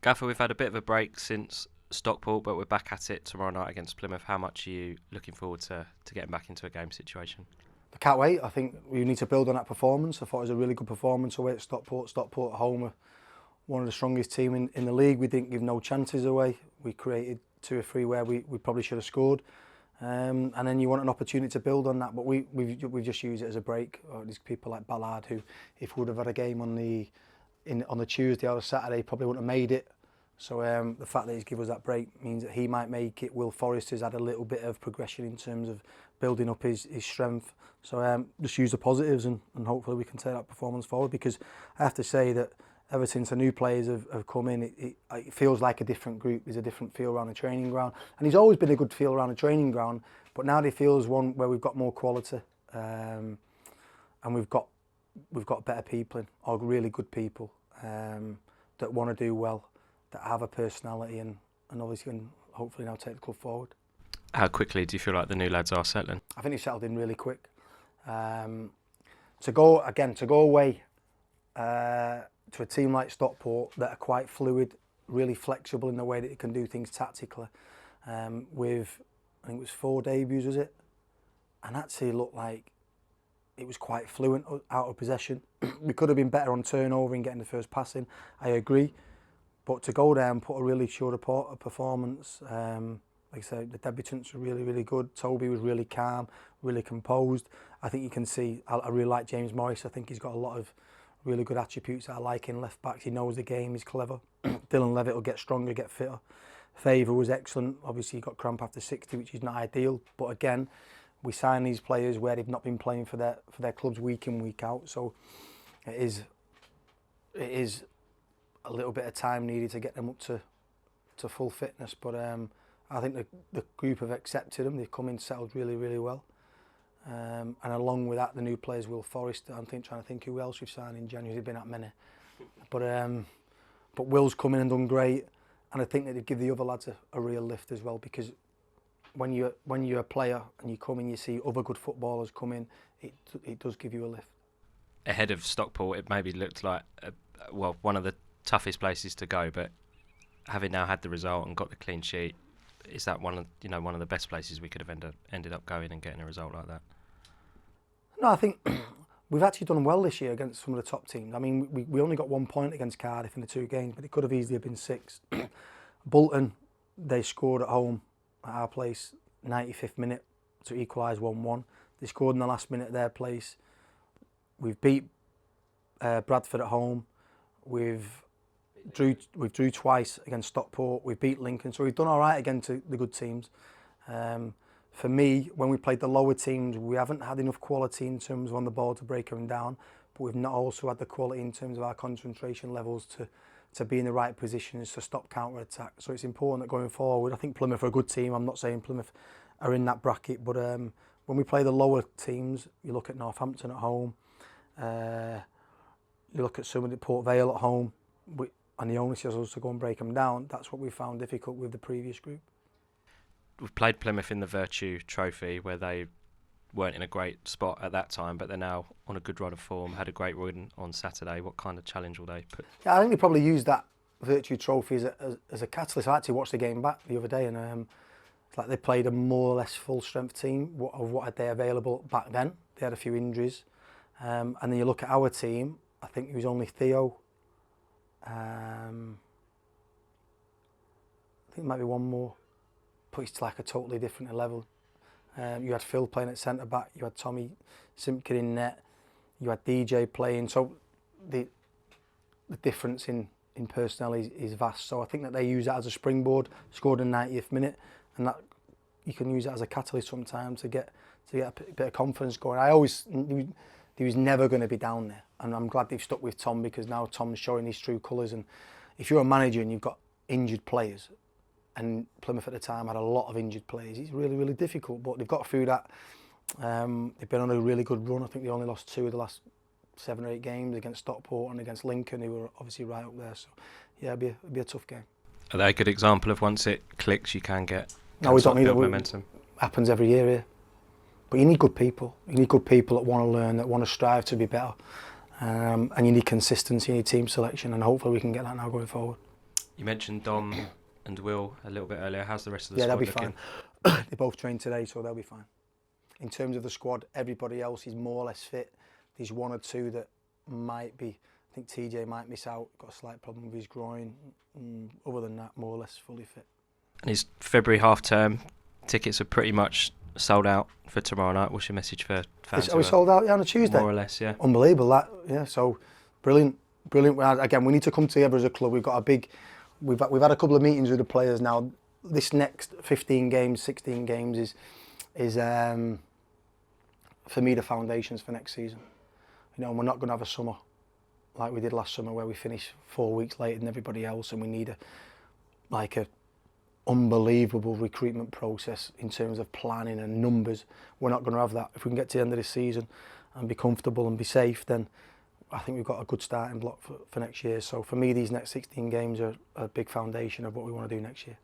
Gaffer, we've had a bit of a break since Stockport, but we're back at it tomorrow night against Plymouth. How much are you looking forward to getting back into a game situation? I can't wait. I think we need to build on that performance. I thought it was a really good performance away at Stockport. Stockport at home are one of the strongest teams in the league. We didn't give no chances away. We created 2 or 3 where we probably should have scored. And then you want an opportunity to build on that, but we've just used it as a break. There's people like Ballard who, if we would have had a game on the Tuesday or the Saturday, probably wouldn't have made it. So the fact that he's given us that break means that he might make it. Will Forrest has had a little bit of progression in terms of building up his strength. So just use the positives and hopefully we can take that performance forward, because I have to say that ever since the new players have come in, it feels like a different group. There's a different feel around the training ground. And he's always been a good feel around the training ground, but now it feels one where we've got more quality. And we've got better people in, or really good people that want to do well, that have a personality and obviously can hopefully now take the club forward. How quickly do you feel like the new lads are settling? I think they've settled in really quick. To go away to a team like Stockport that are quite fluid, really flexible in the way that they can do things tactically, with, I think it was 4 debuts, was it? And actually looked like it was quite fluent out of possession. We could have been better on turnover and getting the first pass in, I agree. But to go there and put a really short performance, like I said, the debutants were really, really good. Toby was really calm, really composed. I think you can see, I really like James Morris. I think he's got a lot of really good attributes that I like in left backs. He knows the game, he's clever. Dylan Levitt will get stronger, get fitter. Favour was excellent. Obviously he got cramp after 60, which is not ideal. But again, we sign these players where they've not been playing for their clubs week in, week out. So it is a little bit of time needed to get them up to full fitness. But I think the group have accepted them. They've come in settled really, really well. And along with that, the new players, Will Forrest, trying to think who else we've signed in January. There've been that many. But Will's come in and done great. And I think that they give the other lads a real lift as well, because when you're a player and you come and you see other good footballers come in, it does give you a lift. Ahead of Stockport, it maybe looked like one of the toughest places to go, but having now had the result and got the clean sheet, is that one of the best places we could have ended up going and getting a result like that? No, I think we've actually done well this year against some of the top teams. I mean, we only got 1 point against Cardiff in the 2 games, but it could have easily been 6. Bolton, they scored at home at our place, 95th minute to equalise 1-1. They scored in the last minute at their place. We've beat Bradford at home. We've drew twice against Stockport. We've beat Lincoln, so we've done all right against the good teams. For me, when we played the lower teams, we haven't had enough quality in terms of on the ball to break them down, but we've not also had the quality in terms of our concentration levels to be in the right positions to stop counter-attack. So it's important that going forward, I think Plymouth are a good team. I'm not saying Plymouth are in that bracket, but when we play the lower teams, you look at Northampton at home, you look at somebody at Port Vale at home, and the onus is us to go and break them down. That's what we found difficult with the previous group. We've played Plymouth in the Virtue Trophy, where they weren't in a great spot at that time, but they're now on a good run of form, had a great win on Saturday. What kind of challenge will they put? Yeah, I think they probably used that Virtue Trophy as a catalyst. I actually watched the game back the other day, and it's like they played a more or less full-strength team of what had they available back then. They had a few injuries. And then you look at our team, I think it was only Theo. I think it might be one more. But it's like a totally different level. You had Phil playing at centre back, you had Tommy Simpkin in net, you had DJ playing. So the difference in personnel is vast. So I think that they use that as a springboard. Scored in the 90th minute, and that you can use that as a catalyst sometimes to get a bit of confidence going. I always knew he was never going to be down there, and I'm glad they've stuck with Tom, because now Tom's showing his true colours. And if you're a manager and you've got injured players, and Plymouth at the time had a lot of injured players, it's really, really difficult. But they've got through that. They've been on a really good run. I think they only lost 2 of the last 7 or 8 games, against Stockport and against Lincoln, who were obviously right up there. So yeah, it'd be a tough game. Are they a good example of once it clicks, you can get we don't need momentum? Happens every year here. But you need good people. You need good people that want to learn, that want to strive to be better. And you need consistency, you need team selection, and hopefully we can get that now going forward. You mentioned Dom and Will a little bit earlier. How's the rest of the Yeah, they'll squad be looking? fine. They both trained today, so they'll be fine. In terms of the squad, everybody else is more or less fit. There's one or two that might be. I think TJ might miss out. Got a slight problem with his groin. Other than that, more or less fully fit. And his February half term tickets are pretty much sold out for tomorrow night. What's your message for fans? Are we sold out on a Tuesday? More or less, yeah. Unbelievable that. Yeah, so brilliant. Again, we need to come together as a club. We've got a big. We've had a couple of meetings with the players now. This next 15 games, 16 games is for me the foundations for next season. You know, and we're not going to have a summer like we did last summer where we finish 4 weeks later than everybody else, and we need a unbelievable recruitment process in terms of planning and numbers. We're not going to have that. If we can get to the end of this season and be comfortable and be safe, then I think we've got a good starting block for next year. So for me, these next 16 games are a big foundation of what we want to do next year.